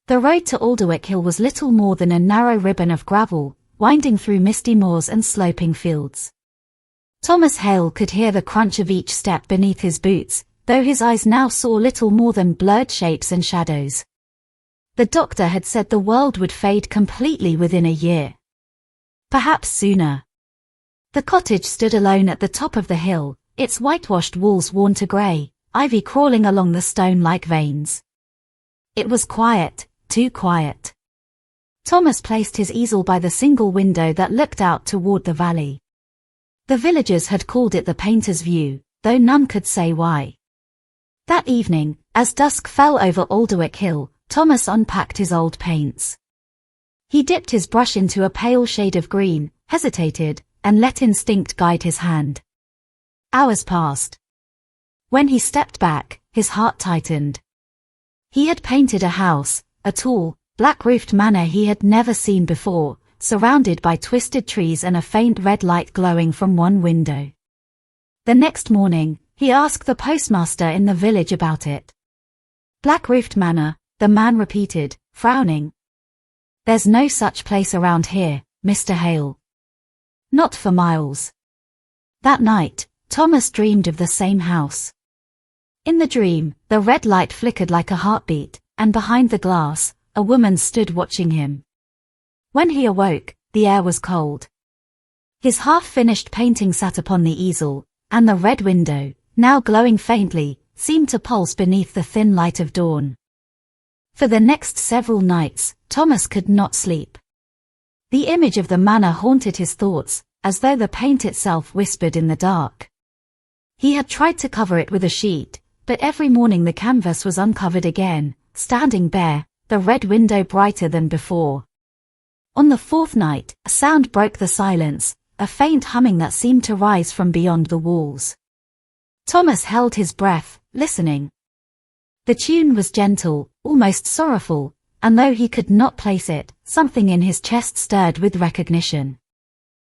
The road to Alderwick Hill was little more than a narrow ribbon of gravel, winding through misty moors and sloping fields. Thomas Hale could hear the crunch of each step beneath his boots, though his eyes now saw little more than blurred shapes and shadows. The doctor had said the world would fade completely within a year. Perhaps sooner. The cottage stood alone at the top of the hill, its whitewashed walls worn to grey, ivy crawling along the stone like veins. It was quiet, too quiet. Thomas placed his easel by the single window that looked out toward the valley. The villagers had called it the painter's view, though none could say why. That evening, as dusk fell over Alderwick Hill, Thomas unpacked his old paints. He dipped his brush into a pale shade of green, hesitated, and let instinct guide his hand. Hours passed. When he stepped back, his heart tightened. He had painted a house, a tall, black-roofed manor he had never seen before, surrounded by twisted trees and a faint red light glowing from one window. The next morning, he asked the postmaster in the village about it. Black-roofed manor, the man repeated, frowning. There's no such place around here, Mr. Hale. Not for miles. That night, Thomas dreamed of the same house. In the dream, the red light flickered like a heartbeat, and behind the glass, a woman stood watching him. When he awoke, the air was cold. His half-finished painting sat upon the easel, and the red window, now glowing faintly, seemed to pulse beneath the thin light of dawn. For the next several nights, Thomas could not sleep. The image of the manor haunted his thoughts, as though the paint itself whispered in the dark. He had tried to cover it with a sheet, but every morning the canvas was uncovered again, standing bare, the red window brighter than before. On the fourth night, a sound broke the silence, a faint humming that seemed to rise from beyond the walls. Thomas held his breath, listening. The tune was gentle, almost sorrowful, and though he could not place it, something in his chest stirred with recognition.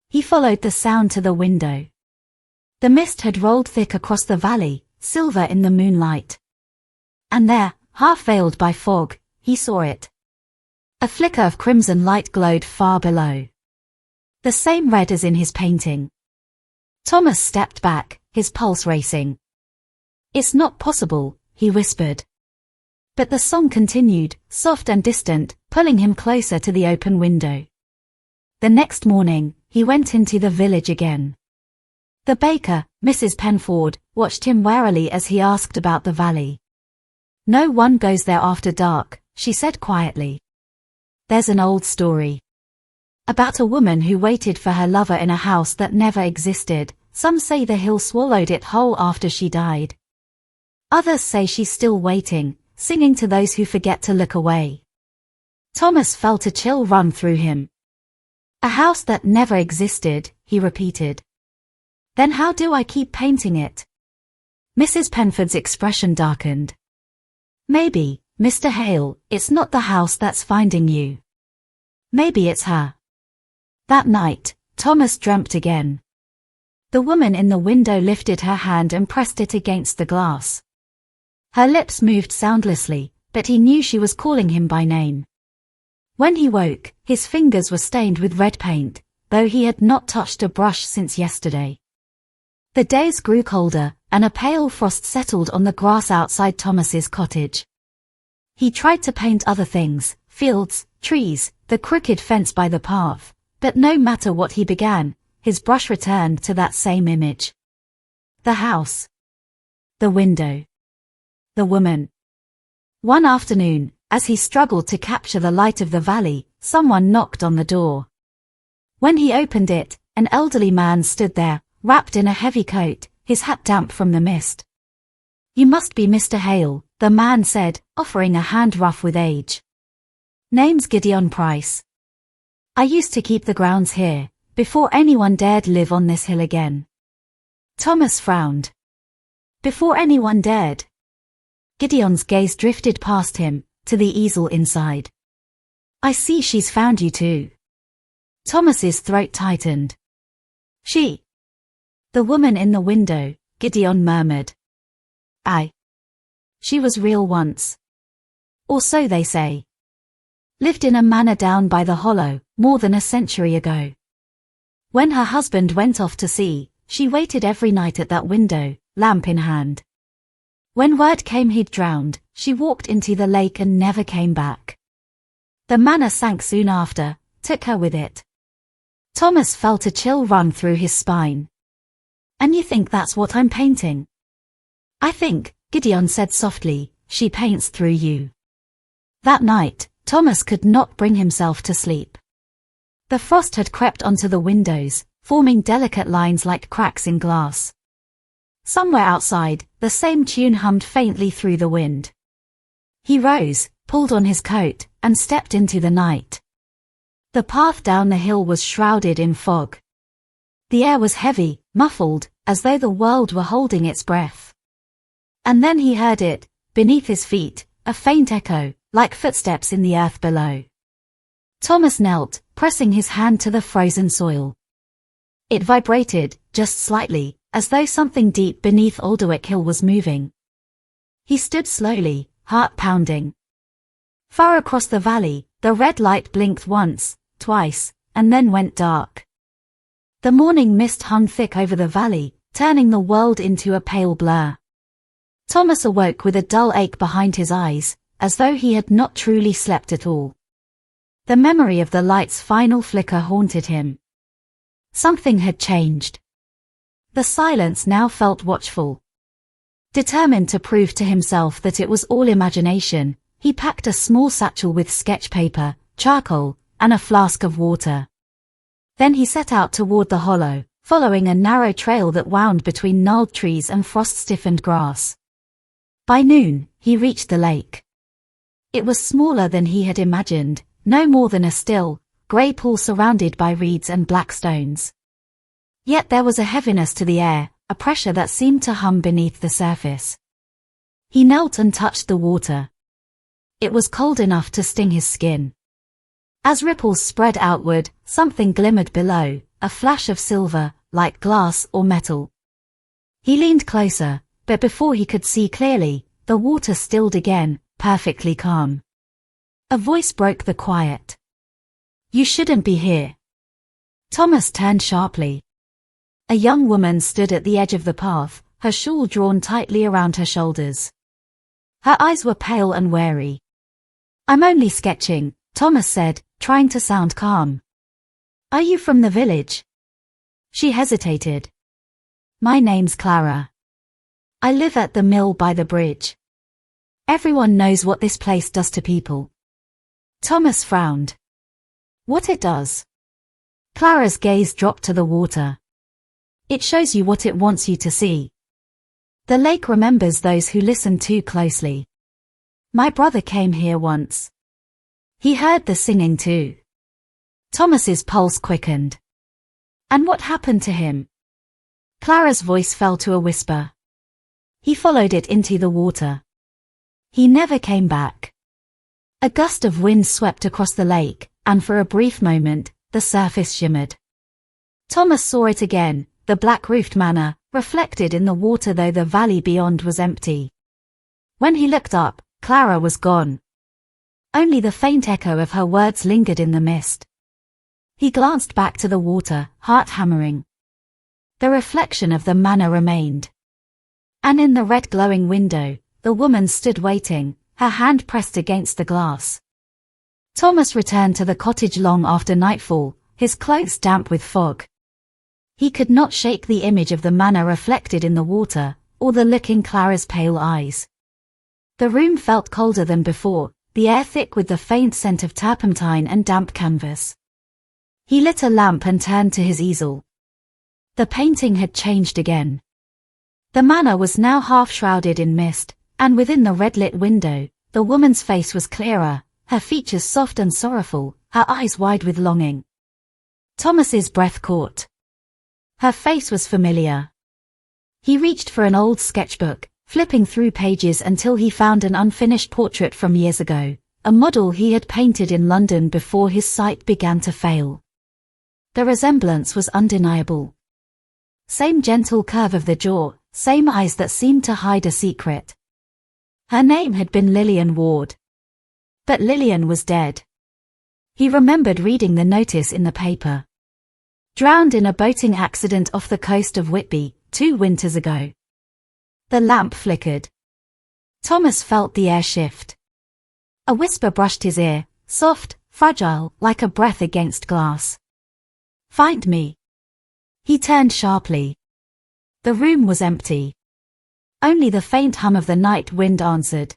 He followed the sound to the window. The mist had rolled thick across the valley, silver in the moonlight. And there, half veiled by fog, he saw it. A flicker of crimson light glowed far below. The same red as in his painting. Thomas stepped back, his pulse racing. It's not possible, he whispered. But the song continued, soft and distant, pulling him closer to the open window. The next morning, he went into the village again. The baker, Mrs. Penford, watched him warily as he asked about the valley. No one goes there after dark, she said quietly. There's an old story. About a woman who waited for her lover in a house that never existed. Some say the hill swallowed it whole after she died. Others say she's still waiting, singing to those who forget to look away. Thomas felt a chill run through him. A house that never existed, he repeated. Then how do I keep painting it? Mrs. Penford's expression darkened. Maybe, Mr. Hale, it's not the house that's finding you. Maybe it's her. That night, Thomas dreamt again. The woman in the window lifted her hand and pressed it against the glass. Her lips moved soundlessly, but he knew she was calling him by name. When he woke, his fingers were stained with red paint, though he had not touched a brush since yesterday. The days grew colder, and a pale frost settled on the grass outside Thomas's cottage. He tried to paint other things, fields, trees, the crooked fence by the path, but no matter what he began, his brush returned to that same image. The house. The window. The woman. One afternoon, as he struggled to capture the light of the valley, someone knocked on the door. When he opened it, an elderly man stood there, wrapped in a heavy coat, his hat damp from the mist. You must be Mr. Hale, the man said, offering a hand rough with age. Name's Gideon Price. I used to keep the grounds here, before anyone dared live on this hill again. Thomas frowned. Before anyone dared. Gideon's gaze drifted past him, to the easel inside. I see she's found you too. Thomas's throat tightened. She. The woman in the window, Gideon murmured. She was real once. Or so they say. lived in a manor down by the hollow, more than a century ago. When her husband went off to sea, she waited every night at that window, lamp in hand. When word came he'd drowned, she walked into the lake and never came back. The manor sank soon after, took her with it. Thomas felt a chill run through his spine. And you think that's what I'm painting? I think, Gideon said softly, she paints through you. That night, Thomas could not bring himself to sleep. The frost had crept onto the windows, forming delicate lines like cracks in glass. Somewhere outside, the same tune hummed faintly through the wind. He rose, pulled on his coat, and stepped into the night. The path down the hill was shrouded in fog. The air was heavy, muffled, as though the world were holding its breath. And then he heard it, beneath his feet, a faint echo, like footsteps in the earth below. Thomas knelt, pressing his hand to the frozen soil. It vibrated, just slightly, as though something deep beneath Alderwick Hill was moving. He stood slowly, heart pounding. Far across the valley, the red light blinked once, twice, and then went dark. The morning mist hung thick over the valley, turning the world into a pale blur. Thomas awoke with a dull ache behind his eyes, as though he had not truly slept at all. The memory of the light's final flicker haunted him. Something had changed. The silence now felt watchful. Determined to prove to himself that it was all imagination, he packed a small satchel with sketch paper, charcoal, and a flask of water. Then he set out toward the hollow, following a narrow trail that wound between gnarled trees and frost-stiffened grass. By noon, he reached the lake. It was smaller than he had imagined, no more than a still, grey pool surrounded by reeds and black stones. Yet there was a heaviness to the air, a pressure that seemed to hum beneath the surface. He knelt and touched the water. It was cold enough to sting his skin. As ripples spread outward, something glimmered below, a flash of silver, like glass or metal. He leaned closer, but before he could see clearly, the water stilled again, perfectly calm. A voice broke the quiet. "You shouldn't be here." Thomas turned sharply. A young woman stood at the edge of the path, her shawl drawn tightly around her shoulders. Her eyes were pale and wary. "I'm only sketching," Thomas said, trying to sound calm. "Are you from the village?" She hesitated. "My name's Clara. I live at the mill by the bridge. Everyone knows what this place does to people." Thomas frowned. "What it does?" Clara's gaze dropped to the water. "It shows you what it wants you to see. The lake remembers those who listen too closely. My brother came here once. He heard the singing too." Thomas's pulse quickened. "And what happened to him?" Clara's voice fell to a whisper. "He followed it into the water. He never came back." A gust of wind swept across the lake, and for a brief moment, the surface shimmered. Thomas saw it again, the black-roofed manor, reflected in the water though the valley beyond was empty. When he looked up, Clara was gone. Only the faint echo of her words lingered in the mist. He glanced back to the water, heart hammering. The reflection of the manor remained. And in the red glowing window, the woman stood waiting, her hand pressed against the glass. Thomas returned to the cottage long after nightfall, his clothes damp with fog. He could not shake the image of the manor reflected in the water, or the look in Clara's pale eyes. The room felt colder than before, the air thick with the faint scent of turpentine and damp canvas. He lit a lamp and turned to his easel. The painting had changed again. The manor was now half shrouded in mist, and within the red-lit window, the woman's face was clearer, her features soft and sorrowful, her eyes wide with longing. Thomas's breath caught. Her face was familiar. He reached for an old sketchbook, flipping through pages until he found an unfinished portrait from years ago, a model he had painted in London before his sight began to fail. The resemblance was undeniable. Same gentle curve of the jaw, same eyes that seemed to hide a secret. Her name had been Lillian Ward. But Lillian was dead. He remembered reading the notice in the paper. Drowned in a boating accident off the coast of Whitby, 2 winters ago. The lamp flickered. Thomas felt the air shift. A whisper brushed his ear, soft, fragile, like a breath against glass. "Find me." He turned sharply. The room was empty. Only the faint hum of the night wind answered.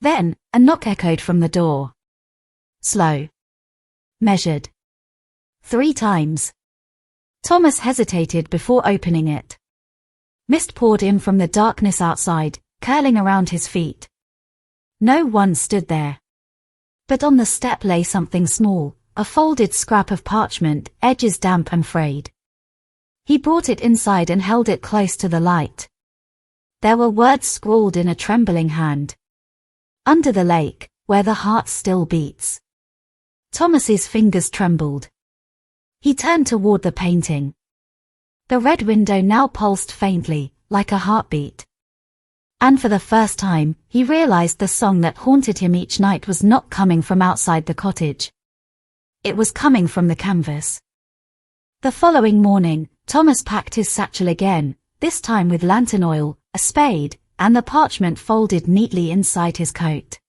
Then, a knock echoed from the door. Slow. Measured. 3 times. Thomas hesitated before opening it. Mist poured in from the darkness outside, curling around his feet. No one stood there. But on the step lay something small, a folded scrap of parchment, edges damp and frayed. He brought it inside and held it close to the light. There were words scrawled in a trembling hand. Under the lake, where the heart still beats. Thomas's fingers trembled. He turned toward the painting. The red window now pulsed faintly, like a heartbeat. And for the first time, he realized the song that haunted him each night was not coming from outside the cottage. It was coming from the canvas. The following morning, Thomas packed his satchel again, this time with lantern oil, a spade, and the parchment folded neatly inside his coat.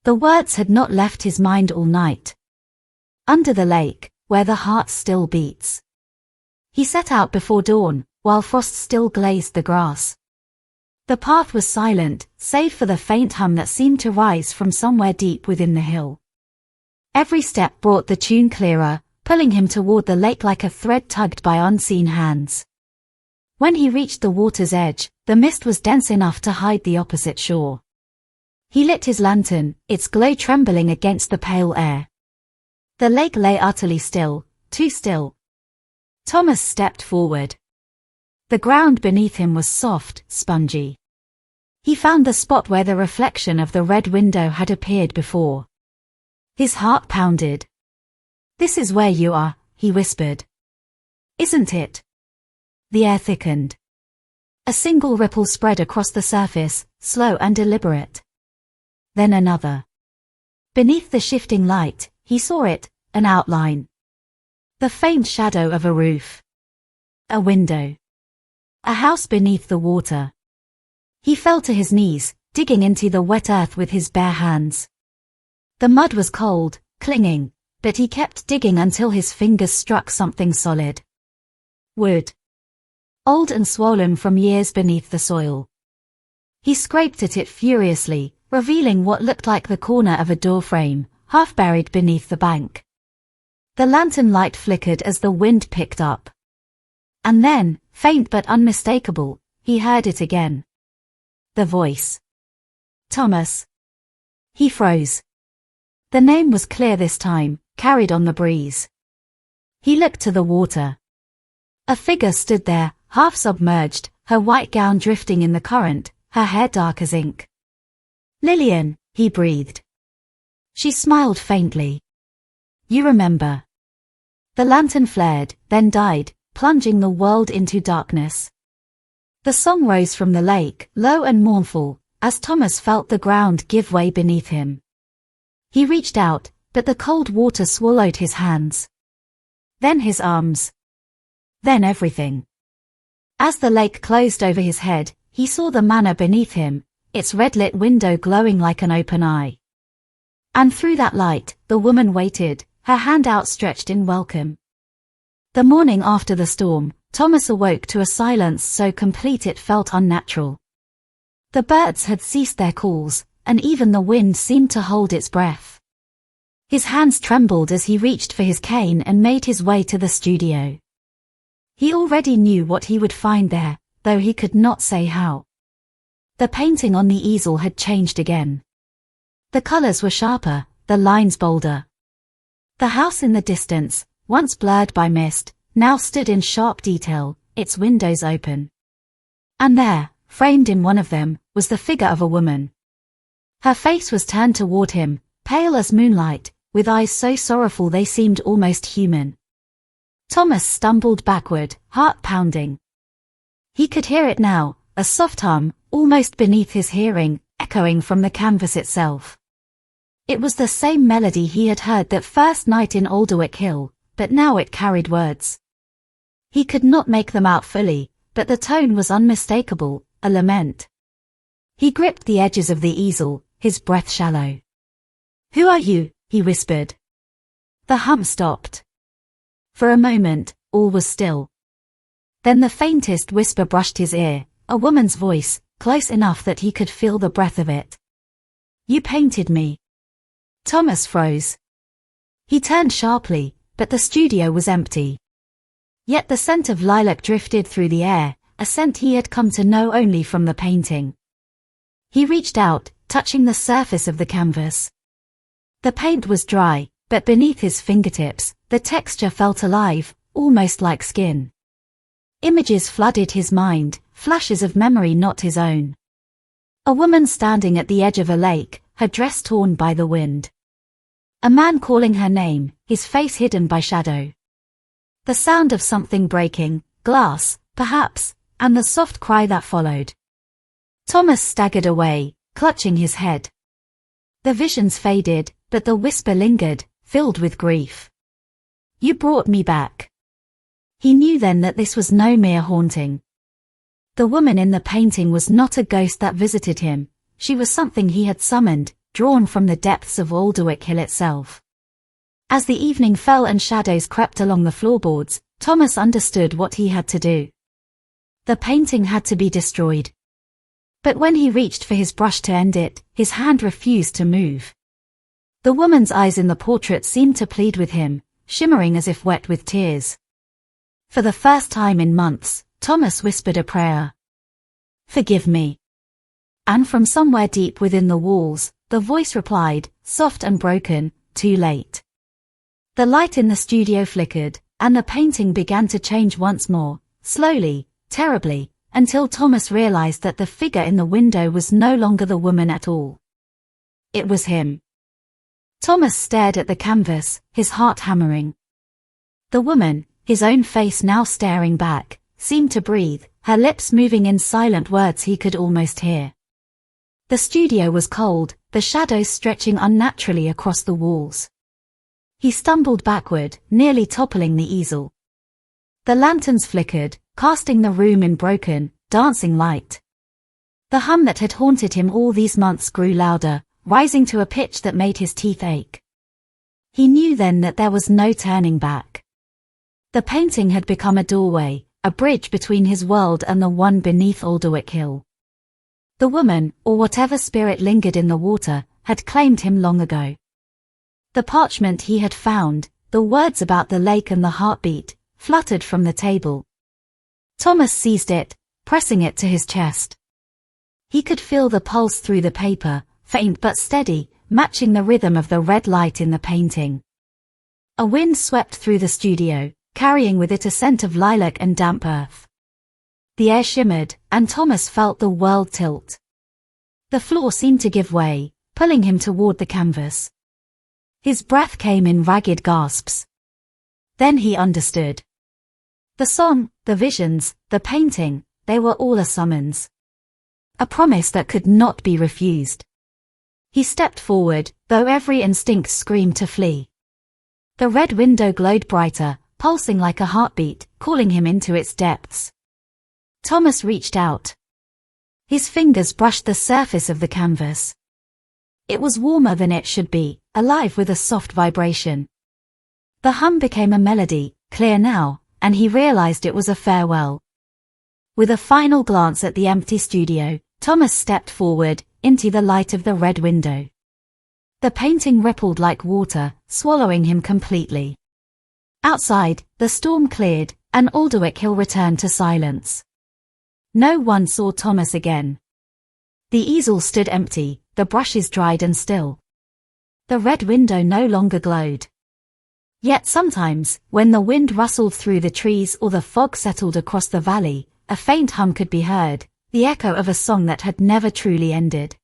The words had not left his mind all night. Under the lake, where the heart still beats. He set out before dawn, while frost still glazed the grass. The path was silent, save for the faint hum that seemed to rise from somewhere deep within the hill. Every step brought the tune clearer, pulling him toward the lake like a thread tugged by unseen hands. When he reached the water's edge, the mist was dense enough to hide the opposite shore. He lit his lantern, its glow trembling against the pale air. The lake lay utterly still, too still. Thomas stepped forward. The ground beneath him was soft, spongy. He found the spot where the reflection of the red window had appeared before. His heart pounded. "This is where you are," he whispered. "Isn't it?" The air thickened. A single ripple spread across the surface, slow and deliberate. Then another. Beneath the shifting light, he saw it, an outline. The faint shadow of a roof. A window. A house beneath the water. He fell to his knees, digging into the wet earth with his bare hands. The mud was cold, clinging, but he kept digging until his fingers struck something solid. Wood. Old and swollen from years beneath the soil. He scraped at it furiously, revealing what looked like the corner of a door frame, half buried beneath the bank. The lantern light flickered as the wind picked up. And then, faint but unmistakable, he heard it again. The voice. Thomas. He froze. The name was clear this time, carried on the breeze. He looked to the water. A figure stood there, half submerged, her white gown drifting in the current, her hair dark as ink. "Lillian," he breathed. She smiled faintly. "You remember." The lantern flared, then died, plunging the world into darkness. The song rose from the lake, low and mournful, as Thomas felt the ground give way beneath him. He reached out, but the cold water swallowed his hands. Then his arms. Then everything. As the lake closed over his head, he saw the manor beneath him, its red-lit window glowing like an open eye. And through that light, the woman waited, her hand outstretched in welcome. The morning after the storm, Thomas awoke to a silence so complete it felt unnatural. The birds had ceased their calls, and even the wind seemed to hold its breath. His hands trembled as he reached for his cane and made his way to the studio. He already knew what he would find there, though he could not say how. The painting on the easel had changed again. The colors were sharper, the lines bolder. The house in the distance, once blurred by mist, now stood in sharp detail, its windows open. And there, framed in one of them, was the figure of a woman. Her face was turned toward him, pale as moonlight, with eyes so sorrowful they seemed almost human. Thomas stumbled backward, heart pounding. He could hear it now, a soft hum, almost beneath his hearing, echoing from the canvas itself. It was the same melody he had heard that first night in Alderwick Hill, but now it carried words. He could not make them out fully, but the tone was unmistakable, a lament. He gripped the edges of the easel, his breath shallow. "Who are you?" he whispered. The hum stopped. For a moment, all was still. Then the faintest whisper brushed his ear, a woman's voice, close enough that he could feel the breath of it. "You painted me." Thomas froze. He turned sharply, but the studio was empty. Yet the scent of lilac drifted through the air, a scent he had come to know only from the painting. He reached out, touching the surface of the canvas. The paint was dry, but beneath his fingertips, the texture felt alive, almost like skin. Images flooded his mind, flashes of memory not his own. A woman standing at the edge of a lake, her dress torn by the wind. A man calling her name, his face hidden by shadow. The sound of something breaking, glass, perhaps, and the soft cry that followed. Thomas staggered away, clutching his head. The visions faded, but the whisper lingered, filled with grief. "You brought me back." He knew then that this was no mere haunting. The woman in the painting was not a ghost that visited him, she was something he had summoned, drawn from the depths of Alderwick Hill itself. As the evening fell and shadows crept along the floorboards, Thomas understood what he had to do. The painting had to be destroyed. But when he reached for his brush to end it, his hand refused to move. The woman's eyes in the portrait seemed to plead with him, shimmering as if wet with tears. For the first time in months, Thomas whispered a prayer. "Forgive me." And from somewhere deep within the walls, the voice replied, soft and broken, "Too late." The light in the studio flickered, and the painting began to change once more, slowly, terribly, until Thomas realized that the figure in the window was no longer the woman at all. It was him. Thomas stared at the canvas, his heart hammering. The woman, his own face now staring back, seemed to breathe, her lips moving in silent words he could almost hear. The studio was cold, the shadows stretching unnaturally across the walls. He stumbled backward, nearly toppling the easel. The lanterns flickered, casting the room in broken, dancing light. The hum that had haunted him all these months grew louder, rising to a pitch that made his teeth ache. He knew then that there was no turning back. The painting had become a doorway, a bridge between his world and the one beneath Alderwick Hill. The woman, or whatever spirit lingered in the water, had claimed him long ago. The parchment he had found, the words about the lake and the heartbeat, fluttered from the table. Thomas seized it, pressing it to his chest. He could feel the pulse through the paper, faint but steady, matching the rhythm of the red light in the painting. A wind swept through the studio, carrying with it a scent of lilac and damp earth. The air shimmered, and Thomas felt the world tilt. The floor seemed to give way, pulling him toward the canvas. His breath came in ragged gasps. Then he understood. The song, the visions, the painting, they were all a summons. A promise that could not be refused. He stepped forward, though every instinct screamed to flee. The red window glowed brighter, pulsing like a heartbeat, calling him into its depths. Thomas reached out. His fingers brushed the surface of the canvas. It was warmer than it should be, alive with a soft vibration. The hum became a melody, clear now, and he realized it was a farewell. With a final glance at the empty studio, Thomas stepped forward, into the light of the red window. The painting rippled like water, swallowing him completely. Outside, the storm cleared, and Alderwick Hill returned to silence. No one saw Thomas again. The easel stood empty, the brushes dried and still. The red window no longer glowed. Yet sometimes, when the wind rustled through the trees or the fog settled across the valley, a faint hum could be heard, the echo of a song that had never truly ended.